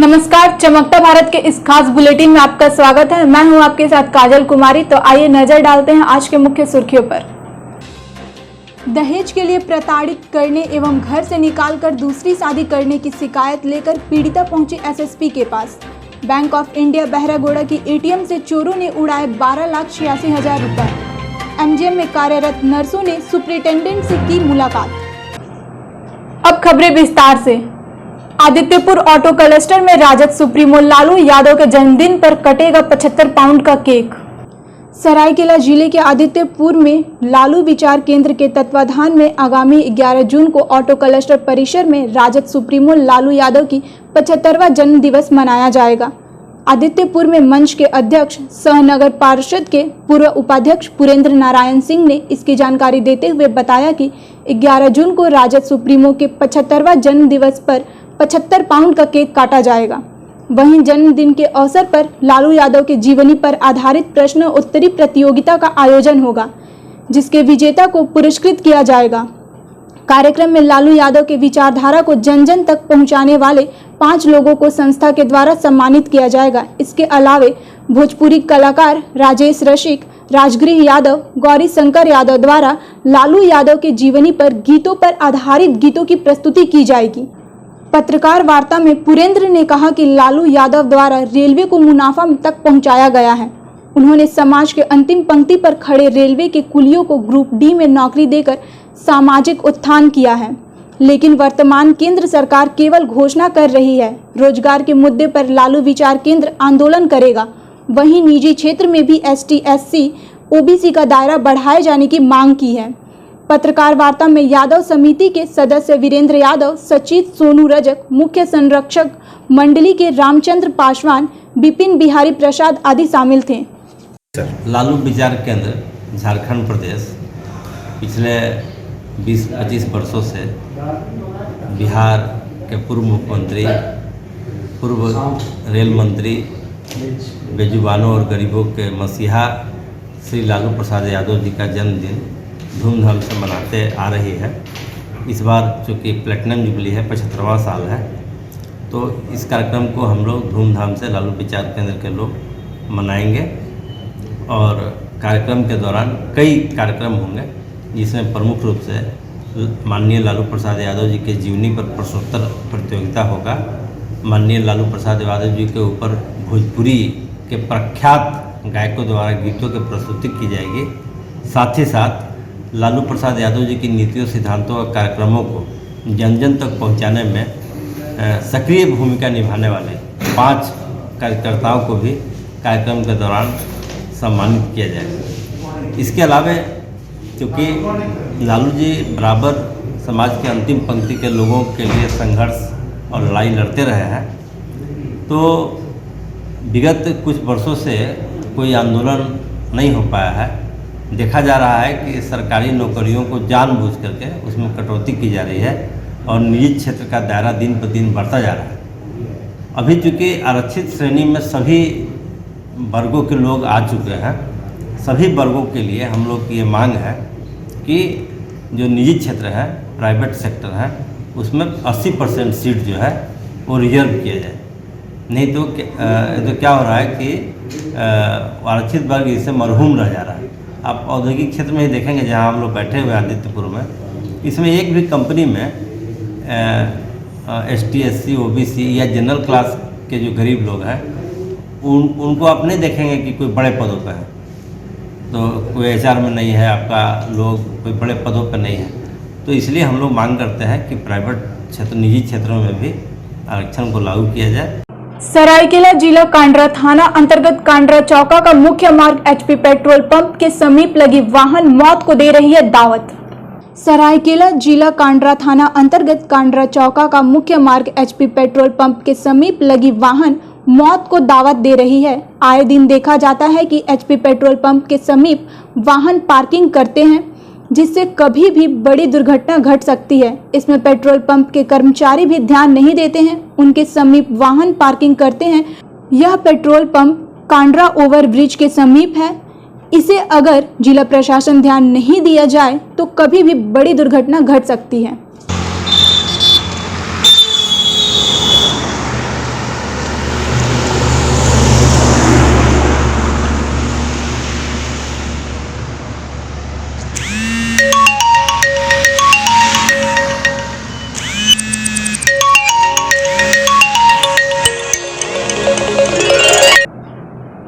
नमस्कार, चमकता भारत के इस खास बुलेटिन में आपका स्वागत है। मैं हूं आपके साथ काजल कुमारी। तो आइए नजर डालते हैं आज के मुख्य सुर्खियों पर। दहेज के लिए प्रताड़ित करने एवं घर से निकालकर दूसरी शादी करने की शिकायत लेकर पीड़िता पहुंची एसएसपी के पास। बैंक ऑफ इंडिया बहरागोड़ा की एटीएम से चोरों ने उड़ाए 12,86,000 रुपए। एमजीएम में कार्यरत नर्सों ने सुपरिटेंडेंट से की मुलाकात। अब खबरें विस्तार से। आदित्यपुर ऑटो क्लस्टर में राजद सुप्रीमो लालू यादव के जन्मदिन पर कटेगा 75 पाउंड का केक। सरायकेला जिले के आदित्यपुर में लालू विचार केंद्र के तत्वाधान में आगामी 11 जून को ऑटो क्लस्टर परिसर में राजद सुप्रीमो लालू यादव की 75वां जन्म दिवस मनाया जाएगा। आदित्यपुर में मंच के अध्यक्ष सह नगर पार्षद के पूर्व उपाध्यक्ष पुरेंद्र नारायण सिंह ने इसकी जानकारी देते हुए बताया कि 11 जून को राजद सुप्रीमो के 75वां जन्म दिवस पर 75 पाउंड का केक काटा जाएगा। वहीं जन्मदिन के अवसर पर लालू यादव के जीवनी पर आधारित प्रश्न उत्तरी प्रतियोगिता का आयोजन होगा, जिसके विजेता को पुरस्कृत किया जाएगा। कार्यक्रम में लालू यादव के विचारधारा को जन जन तक पहुंचाने वाले 5 लोगों को संस्था के द्वारा सम्मानित किया जाएगा। इसके अलावे भोजपुरी कलाकार राजेश रसिक, राजगृह यादव, गौरी शंकर यादव द्वारा लालू यादव के जीवनी पर गीतों पर आधारित गीतों की प्रस्तुति की जाएगी। पत्रकार वार्ता में पुरेंद्र ने कहा कि लालू यादव द्वारा रेलवे को मुनाफा तक पहुंचाया गया है। उन्होंने समाज के अंतिम पंक्ति पर खड़े रेलवे के कुलियों को ग्रुप डी में नौकरी देकर सामाजिक उत्थान किया है, लेकिन वर्तमान केंद्र सरकार केवल घोषणा कर रही है। रोजगार के मुद्दे पर लालू विचार केंद्र आंदोलन करेगा। वहीं निजी क्षेत्र में भी एसटी, एससी, ओबीसी का दायरा बढ़ाए जाने की मांग की है। पत्रकार वार्ता में यादव समिति के सदस्य वीरेंद्र यादव, सचिव सोनू रजक, मुख्य संरक्षक मंडली के रामचंद्र पासवान, बिपिन बिहारी प्रसाद आदि शामिल थे। लालू विचार केंद्र झारखंड प्रदेश पिछले 20-25 वर्षों से बिहार के पूर्व मुख्यमंत्री, पूर्व रेल मंत्री, बेजुबानों और गरीबों के मसीहा श्री लालू प्रसाद यादव जी का जन्मदिन धूमधाम से मनाते आ रही है। इस बार चूँकि प्लेटिनम जुबली है, 75वां साल है, तो इस कार्यक्रम को हम लोग धूमधाम से लालू विचार केंद्र के लोग मनाएंगे। और कार्यक्रम के दौरान कई कार्यक्रम होंगे, जिसमें प्रमुख रूप से माननीय लालू प्रसाद यादव जी के जीवनी पर प्रश्नोत्तर प्रतियोगिता होगा। माननीय लालू प्रसाद यादव जी के ऊपर भोजपुरी के प्रख्यात गायकों द्वारा गीतों की प्रस्तुति की जाएगी। साथ ही साथ लालू प्रसाद यादव जी की नीतियों, सिद्धांतों और कार्यक्रमों को जन जन तक पहुंचाने में सक्रिय भूमिका निभाने वाले 5 कार्यकर्ताओं को भी कार्यक्रम के दौरान सम्मानित किया जाएगा। इसके अलावा क्योंकि लालू जी बराबर समाज के अंतिम पंक्ति के लोगों के लिए संघर्ष और लड़ाई लड़ते रहे हैं, तो विगत कुछ वर्षों से कोई आंदोलन नहीं हो पाया है। देखा जा रहा है कि सरकारी नौकरियों को जानबूझ करके उसमें कटौती की जा रही है और निजी क्षेत्र का दायरा दिन पर दिन बढ़ता जा रहा है। अभी चूँकि आरक्षित श्रेणी में सभी वर्गों के लोग आ चुके हैं, सभी वर्गों के लिए हम लोग की ये मांग है कि जो निजी क्षेत्र है, प्राइवेट सेक्टर है, उसमें 80% सीट जो है वो रिजर्व किया जाए। नहीं तो क्या हो रहा है कि आरक्षित वर्ग इससे मरहूम रह जा रहा है। आप औद्योगिक क्षेत्र में ही देखेंगे, जहां हम लोग बैठे हुए हैं आदित्यपुर में, इसमें एक भी कंपनी में एसटी, एससी, ओबीसी या जनरल क्लास के जो गरीब लोग हैं उनको आप नहीं देखेंगे कि कोई बड़े पदों पर है। तो कोई एचआर में नहीं है आपका लोग, कोई बड़े पदों पर नहीं है। तो इसलिए हम लोग मांग करते हैं कि प्राइवेट क्षेत्र, निजी क्षेत्रों में भी आरक्षण को लागू किया जाए। सरायकेला जिला कांड्रा थाना अंतर्गत कांड्रा चौका का मुख्य मार्ग एचपी पेट्रोल पंप के समीप लगी वाहन मौत को दे रही है दावत। सरायकेला जिला कांड्रा थाना अंतर्गत कांड्रा चौका का मुख्य मार्ग एचपी पेट्रोल पंप के समीप लगी वाहन मौत को दावत दे रही है। आए दिन देखा जाता है कि एचपी पेट्रोल पंप के समीप वाहन पार्किंग करते हैं, जिससे कभी भी बड़ी दुर्घटना घट सकती है। इसमें पेट्रोल पंप के कर्मचारी भी ध्यान नहीं देते हैं, उनके समीप वाहन पार्किंग करते हैं। यह पेट्रोल पंप कांड्रा ओवरब्रिज के समीप है। इसे अगर जिला प्रशासन ध्यान नहीं दिया जाए तो कभी भी बड़ी दुर्घटना घट सकती है।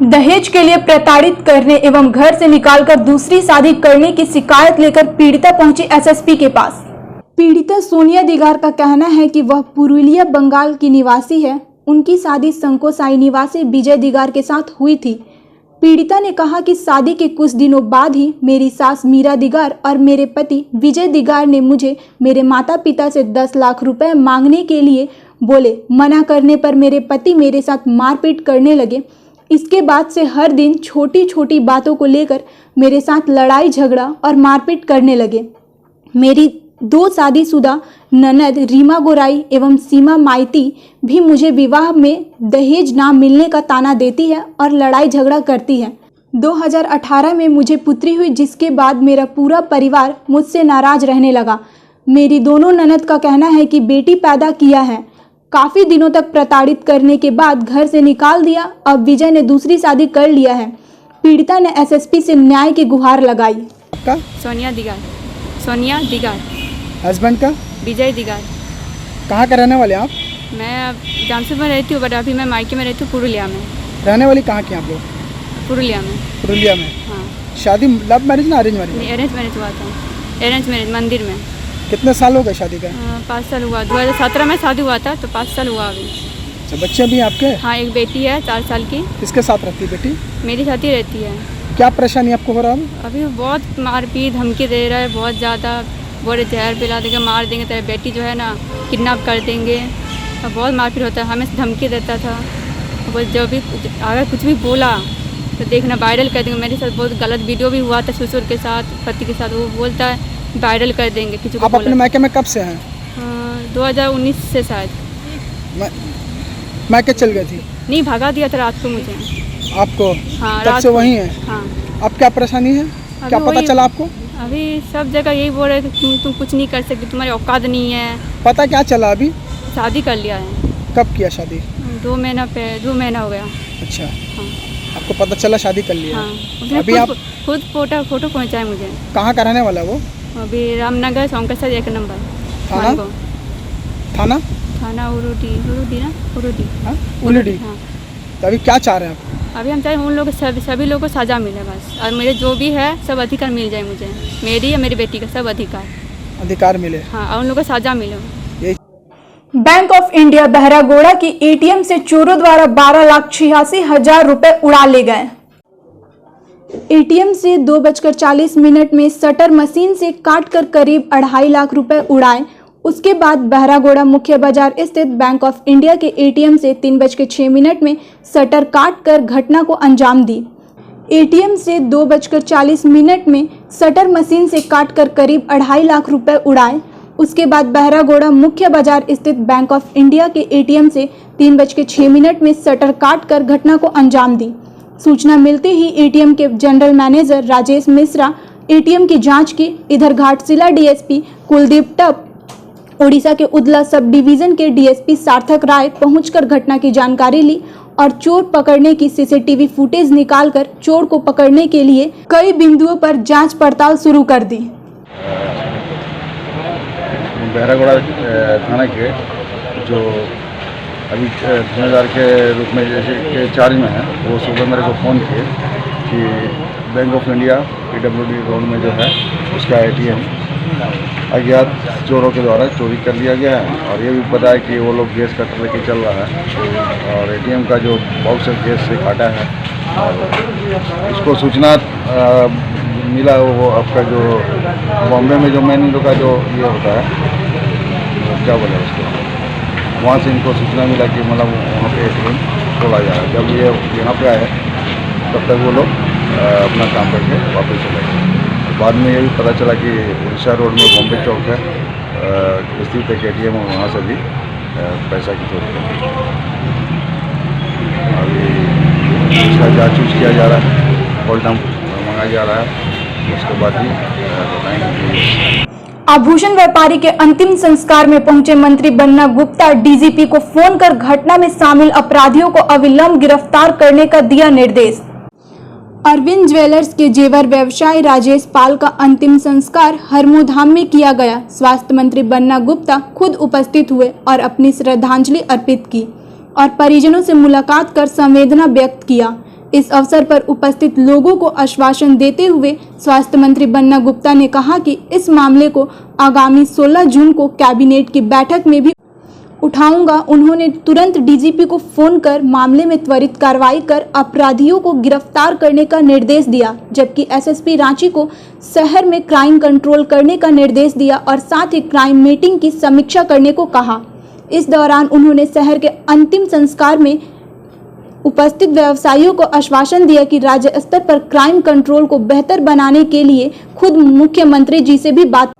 दहेज के लिए प्रताड़ित करने एवं घर से निकालकर दूसरी शादी करने की शिकायत लेकर पीड़िता पहुंची एसएसपी के पास। पीड़िता सोनिया दिगार का कहना है कि वह पुरुलिया बंगाल की निवासी है। उनकी शादी संकोसाई निवासी विजय दिगार के साथ हुई थी। पीड़िता ने कहा कि शादी के कुछ दिनों बाद ही मेरी सास मीरा दिगार और मेरे पति विजय दिगार ने मुझे मेरे माता पिता से 10 लाख रुपए मांगने के लिए बोले। मना करने पर मेरे पति मेरे साथ मारपीट करने लगे। इसके बाद से हर दिन छोटी छोटी बातों को लेकर मेरे साथ लड़ाई झगड़ा और मारपीट करने लगे। मेरी 2 शादीशुदा ननद रीमा गोराई एवं सीमा माइती भी मुझे विवाह में दहेज ना मिलने का ताना देती है और लड़ाई झगड़ा करती है। 2018 में मुझे पुत्री हुई, जिसके बाद मेरा पूरा परिवार मुझसे नाराज रहने लगा। मेरी दोनों ननद का कहना है कि बेटी पैदा किया है। काफ़ी दिनों तक प्रताड़ित करने के बाद घर से निकाल दिया। अब विजय ने दूसरी शादी कर लिया है। पीड़िता ने एसएसपी से न्याय की गुहार लगाई। आपका? सोनिया दिगार। हस्बैंड का? विजय दिगार। कहाँ का रहने वाले आप? मैं जामशेद में रहती हूँ, बट अभी मैं मायके में रहती हूँ पुरुलिया में। रहने वाली कहाँ की आप लोग? पुरुलिया में। पुरुलिया में। हाँ। शादी लव मैरिज ना अरेंज मैरिज? नहीं, अरेंज मैरिज हुआ था। अरेंज मैरिज मंदिर में। कितने साल हो गए शादी का? 5 साल हुआ। 2017 में शादी हुआ था, तो 5 साल हुआ अभी। अच्छा, बच्चे भी आपके? हाँ, एक बेटी है 4 साल की। किसके साथ रहती है बेटी? मेरी साथ ही रहती है। क्या परेशानी आपको हो रहा है? अभी बहुत मारपीट धमकी दे रहा है, बहुत ज़्यादा। बोले जहर पिला देंगे, मार देंगे, तेरी बेटी जो है ना किडनैप कर देंगे। और बहुत मारपीट होता है, हमें धमकी देता था। वो जब भी अगर कुछ भी बोला तो देखना वायरल कर देंगे। मेरे साथ बहुत गलत वीडियो भी हुआ था ससुर के साथ, पति के साथ। वो बोलता है वायरल कर देंगे किसी को। आप अपने मायके में कब से हैं? 2019 से शायद। मायके चल गई थी? नहीं, भगा दिया था रात को मुझे। आपको? हाँ, तब रात से को। वहीं है? हाँ। अब क्या परेशानी है? क्या पता चला आपको? अभी सब जगह यही बोल रहे थे तुम कुछ नहीं कर सकती, तुम्हारी औकात नहीं है। पता क्या चला अभी? शादी कर लिया है। कब किया शादी? 2 महीना हो गया। अच्छा। हाँ। आपको पता चला शादी कर लिया? हाँ। उसने अभी आप खुद फोटो पहुँचाए मुझे। कहाँ का रहने वाला है वो? अभी रामनगर सोमकसा 1 नंबर। थाना? थाना? थाना उरुटी ना? हाँ, उलडी। हाँ। तो अभी क्या चाह रहे हैं आप? अभी हम चाहे उन लोग सभी लोगों को सज़ा मिले बस, और मेरे जो भी है सब अधिकार मिल जाए मुझे, मेरी या मेरी बेटी का सब अधिकार मिले। हाँ, और उन लोगों को सज़ा मिले। बैंक ऑफ इंडिया बहरागोड़ा की एटीएम से चोरों द्वारा 12,86,000 रुपए उड़ा ले गए। एटीएम से 2:40 में शटर मशीन से काटकर करीब 2.5 लाख रुपए उड़ाए। उसके बाद बहरागोड़ा मुख्य बाजार स्थित बैंक ऑफ इंडिया के एटीएम से 3:06 में शटर काटकर घटना को अंजाम दी। एटीएम से 2:40 में शटर मशीन से काटकर करीब 2.5 लाख रुपए उड़ाए। उसके बाद बहरागोड़ा मुख्य बाजार स्थित बैंक ऑफ इंडिया के एटीएम से 3:06 में शटर काटकर घटना को अंजाम दी। सूचना मिलते ही एटीएम के general manager Rajesh Mishra ATM की जांच की। इधर घाटशिला डीएसपी कुलदीप टप, ओडिशा के उदला सब डिवीजन के डीएसपी सार्थक राय पहुंचकर घटना की जानकारी ली और चोर पकड़ने की सीसीटीवी फुटेज निकालकर चोर को पकड़ने के लिए कई बिंदुओं पर जांच पड़ताल शुरू कर दी। बहरागोड़ा थाना के जो अभी थानेदार के रूप में जैसे के चार्ज में है, वो सुबह मेरे को फ़ोन किए कि bank of India PWD road में जो है उसका एटीएम अज्ञात चोरों के द्वारा चोरी कर लिया गया है। और ये भी पता है कि वो लोग गैस कटर लेके चल रहा है और एटीएम का जो बॉक्स है गैस से काटा है। और इसको सूचना मिला, वो आपका जो बॉम्बे में जो मेन का जो ये होता है, क्या बोले उसको, वहाँ से इनको सूचना मिला कि मतलब वहाँ पे एटीएम खोला जा रहा है। जब ये यहाँ पे आए तब तक वो लोग अपना काम करके वापस चले गए। बाद में ये भी पता चला कि उड़ीसा रोड में बॉम्बे चौक है स्थित एक एटीएम है, वहाँ से भी पैसा की चोरी कर। अभी इसका जाँच किया जा रहा है, कॉल डाउन मंगाया जा रहा है, उसके बाद ही बताएंगे। आभूषण व्यापारी के अंतिम संस्कार में पहुंचे मंत्री बन्ना गुप्ता डीजीपी को फोन कर घटना में शामिल अपराधियों को अविलंब गिरफ्तार करने का दिया निर्देश। अरविंद ज्वेलर्स के जेवर व्यवसायी राजेश पाल का अंतिम संस्कार हरमूधाम में किया गया। स्वास्थ्य मंत्री बन्ना गुप्ता खुद उपस्थित हुए और अपनी श्रद्धांजलि अर्पित की और परिजनों से मुलाकात कर संवेदना व्यक्त किया। इस अवसर पर उपस्थित लोगों को आश्वासन देते हुए स्वास्थ्य मंत्री बन्ना गुप्ता ने कहा कि इस मामले को आगामी 16 जून को कैबिनेट की बैठक में भी उठाऊंगा। उन्होंने तुरंत डीजीपी को फोन कर मामले में त्वरित कार्रवाई कर अपराधियों को गिरफ्तार करने का निर्देश दिया, जबकि एसएसपी रांची को शहर में क्राइम कंट्रोल करने का निर्देश दिया और साथ ही क्राइम मीटिंग की समीक्षा करने को कहा। इस दौरान उन्होंने शहर के अंतिम संस्कार में उपस्थित व्यवसायियों को आश्वासन दिया कि राज्य स्तर पर क्राइम कंट्रोल को बेहतर बनाने के लिए खुद मुख्यमंत्री जी से भी बात।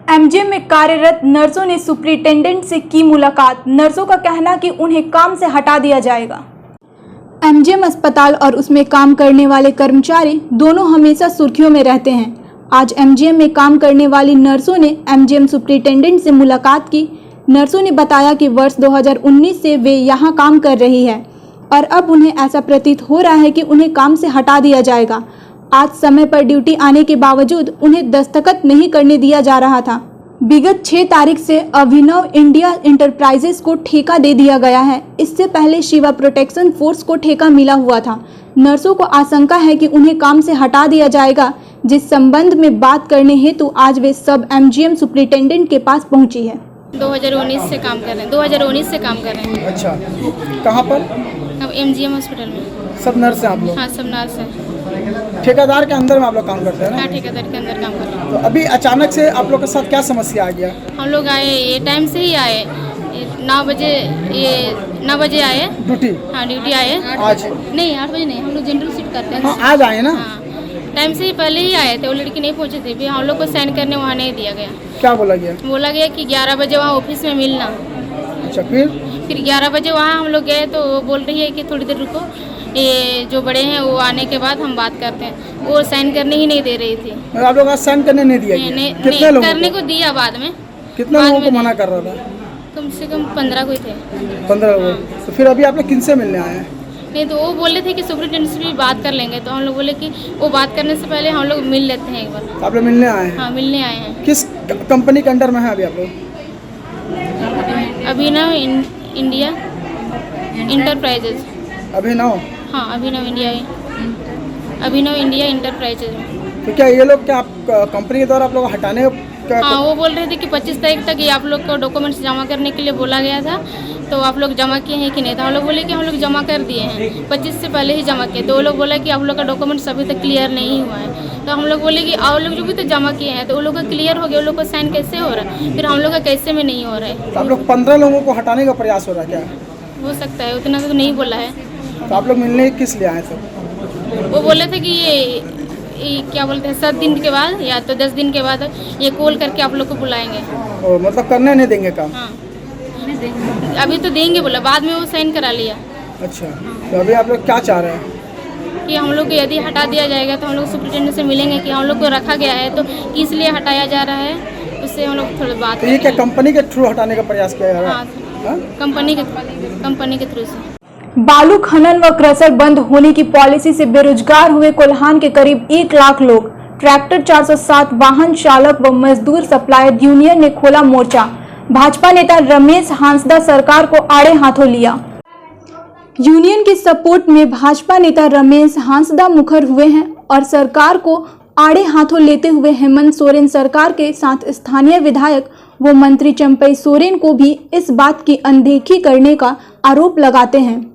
एमजीएम में कार्यरत नर्सों ने सुपरिटेंडेंट से की मुलाकात। नर्सों का कहना कि उन्हें काम से हटा दिया जाएगा। एमजीएम अस्पताल और उसमें काम करने वाले कर्मचारी दोनों हमेशा सुर्खियों में रहते हैं। आज एमजीएम में काम करने वाली नर्सों ने एमजीएम सुपरिटेंडेंट से मुलाकात की। नर्सों ने बताया कि वर्ष 2019 से वे यहाँ काम कर रही है और अब उन्हें ऐसा प्रतीत हो रहा है कि उन्हें काम से हटा दिया जाएगा। आज समय पर ड्यूटी आने के बावजूद उन्हें दस्तखत नहीं करने दिया जा रहा था। विगत 6 तारीख से अभिनव इंडिया इंटरप्राइजेस को ठेका दे दिया गया है। इससे पहले शिवा प्रोटेक्शन फोर्स को ठेका मिला हुआ था। नर्सों को आशंका है कि उन्हें काम से हटा दिया जाएगा, जिस संबंध में बात करने हेतु आज वे सब एमजीएम सुपरिटेंडेंट के पास पहुंची है। 2019 से काम कर रहे हैं, 2019 से काम कर रहे हैं। अच्छा, कहाँ पर? अब एमजीएम हॉस्पिटल में। सब नर्स हैं आप लोग? हाँ, सब नर्स हैं। ठेकेदार के अंदर में आप लोग काम करते हैं ना? हाँ, ठेकेदार के अंदर काम कर रहे हैं। तो अभी अचानक से आप लोग के साथ क्या समस्या आ गया? हम लोग आए, ये टाइम से ही आए, 9 बजे आए ड्यूटी? हाँ, ड्यूटी आए आज नहीं, 8 बजे नहीं, हम लोग जनरल सीट करते हैं। हाँ, आज आए ना? हाँ, टाइम से ही पहले ही आए थे। वो लड़की नहीं पहुँचे थे, फिर हम लोग को साइन करने वहाँ नहीं दिया गया। क्या बोला गया? बोला गया कि 11 बजे वहाँ ऑफिस में मिलना। अच्छा, फिर 11 बजे वहाँ हम लोग गए तो वो बोल रही है कि थोड़ी देर रुको, ये जो बड़े हैं वो आने के बाद हम बात करते हैं। वो साइन करने ही नहीं दे रही थी। आप लोग आज साइन करने नहीं दिया? कितने लोगों करने को दिया बाद में। कितने लोगों को मना कर रहा था? कम से कम 15 कोई थे। 15 लोग। तो फिर अभी आप लोग किनसे मिलने आए हैं? नहीं, तो वो बोले थे कि सुपरिटेंडेंट से भी बात कर लेंगे, तो हम लोग बोले कि वो बात करने से पहले हम लोग मिल लेते हैं एक बार। आप लोग मिलने आए हैं? हाँ, मिलने आए हैं। किस कंपनी के अंडर में है अभी आप लोग? अभिनव इंडिया इंटरप्राइजेज। अभिनव? हाँ, अभिनव इंडिया इंटरप्राइजेज। तो क्या ये लोग, क्या आप कंपनी के द्वारा आप लोग हटाने का? हाँ, वो बोल रहे थे कि 25 तारीख तक ये आप लोग को डॉक्यूमेंट्स जमा करने के लिए बोला गया था, तो आप लोग जमा किए हैं कि नहीं? तो हम लोग बोले कि हम लोग जमा कर दिए हैं, 25 से पहले ही जमा किए। तो वो लोग बोला कि आप लोग का डॉक्यूमेंट्स अभी तक क्लियर नहीं हुआ है। तो हम लोग बोले कि आप लोग जो भी तो जमा किए हैं तो वो लोग का क्लियर हो गया, वो लोग का साइन कैसे हो रहा है, फिर हम लोग का कैसे में नहीं हो रहा है। तो आप लोग 15 लोगों को हटाने का प्रयास हो रहा है क्या? हो सकता है, उतना तो नहीं बोला है। तो आप लोग मिलने किस लिए आए थे? वो बोले थे कि ये क्या बोलते हैं, 7 दिन के बाद या तो 10 दिन के बाद ये कॉल करके आप लोग को बुलाएंगे। मतलब करने नहीं देंगे काम? हाँ, अभी तो देंगे बोला, बाद में वो साइन करा लिया। अच्छा, तो अभी आप लोग क्या चाह रहे हैं? कि हम लोग को यदि हटा दिया जाएगा तो हम लोग सुपरिटेंडेंट से मिलेंगे कि हम लोग को रखा गया है तो किस लिए हटाया जा रहा है, उससे हम लोग थोड़ी बात। तो ये क्या कंपनी के थ्रू हटाने का प्रयास किया जा रहा हाँ, है? कंपनी के थ्रू से। बालू खनन व क्रशर बंद होने की पॉलिसी से बेरोजगार हुए कोल्हान के करीब 1 लाख लोग। ट्रैक्टर 407 वाहन चालक व मजदूर सप्लायर यूनियन ने खोला मोर्चा। भाजपा नेता रमेश हांसदा सरकार को आड़े हाथों लिया। यूनियन के सपोर्ट में भाजपा नेता रमेश हांसदा मुखर हुए हैं और सरकार को आड़े हाथों लेते हुए हेमंत सोरेन सरकार के साथ स्थानीय विधायक व मंत्री चंपई सोरेन को भी इस बात की अनदेखी करने का आरोप लगाते हैं।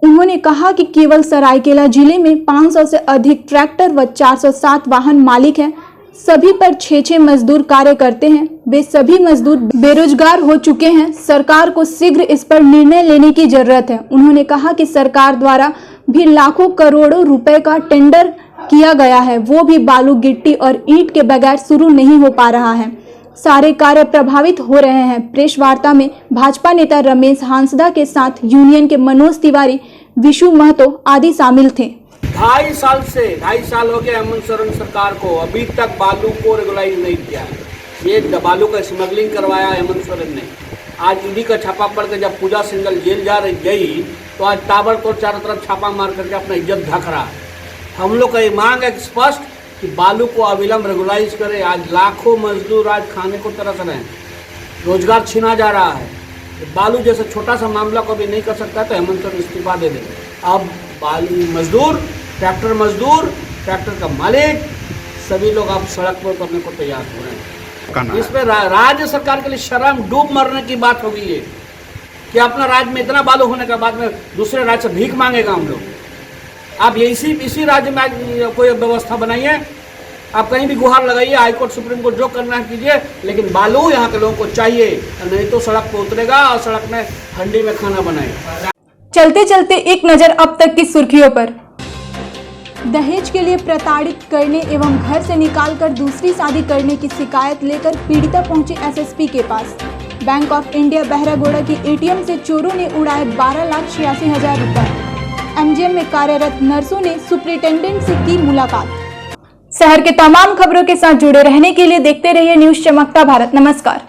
उन्होंने कहा कि केवल सरायकेला जिले में 500 से अधिक ट्रैक्टर व 407 वाहन मालिक हैं। सभी पर 6-6 मजदूर कार्य करते हैं। वे सभी मजदूर बेरोजगार हो चुके हैं। सरकार को शीघ्र इस पर निर्णय लेने की जरूरत है। उन्होंने कहा कि सरकार द्वारा भी लाखों करोड़ों रुपए का टेंडर किया गया है, वो भी बालू, गिट्टी और ईंट के बगैर शुरू नहीं हो पा रहा है। सारे कार्य प्रभावित हो रहे हैं। प्रेस वार्ता में भाजपा नेता रमेश हांसदा के साथ यूनियन के मनोज तिवारी, विशु महतो आदि शामिल थे। 2.5 साल हो गए हेमंत सोरेन सरकार को, अभी तक बालू को रेगुलाइज नहीं किया। ये बालू का स्मगलिंग करवाया हेमंत सोरेन ने। आज ईडी का छापा पड़ के जब पूजा सिंगल जेल जा रही गई तो आज ताबड़तोड़ चारों तरफ छापा मार करके अपना इज्जत ढक रहा है। हम लोग का ये मांग है स्पष्ट कि बालू को अविलंब रेगुलाइज करे। आज लाखों मजदूर आज खाने को तरस रहे हैं, रोजगार छीना जा रहा है। बालू जैसे छोटा सा मामला को भी नहीं कर सकता तो हेमंत सोरेन इस्तीफा दे दे। अब बालू मजदूर, ट्रैक्टर मजदूर, ट्रैक्टर का मालिक, सभी लोग अब सड़क पर उतरने को तैयार हो रहे हैं। इसमें राज्य सरकार के लिए शर्म डूब मरने की बात हो गई है कि अपना राज्य में इतना बालू होने के बाद में दूसरे राज्य से भीख मांगेगा हम लोग। आप इसी राज्य में कोई व्यवस्था बनाइए, आप कहीं भी गुहार लगाइए, हाईकोर्ट सुप्रीम कोर्ट जो करना है कीजिए, लेकिन बालू यहाँ के लोगों को चाहिए, नहीं तो सड़क पर उतरेगा और सड़क में हंडी में खाना बनाएगा। चलते चलते एक नजर अब तक की सुर्खियों पर। दहेज के लिए प्रताड़ित करने एवं घर से निकालकर दूसरी शादी करने की शिकायत लेकर पीड़िता पहुंची एसएसपी के पास। बैंक ऑफ इंडिया बहरागोड़ा की एटीएम से चोरों ने उड़ाए 12,86,000 रुपए। एमजीएम में कार्यरत नर्सों ने सुपरिटेंडेंट से की मुलाकात। शहर के तमाम खबरों के साथ जुड़े रहने के लिए देखते रहिए न्यूज़ चमकता भारत। नमस्कार।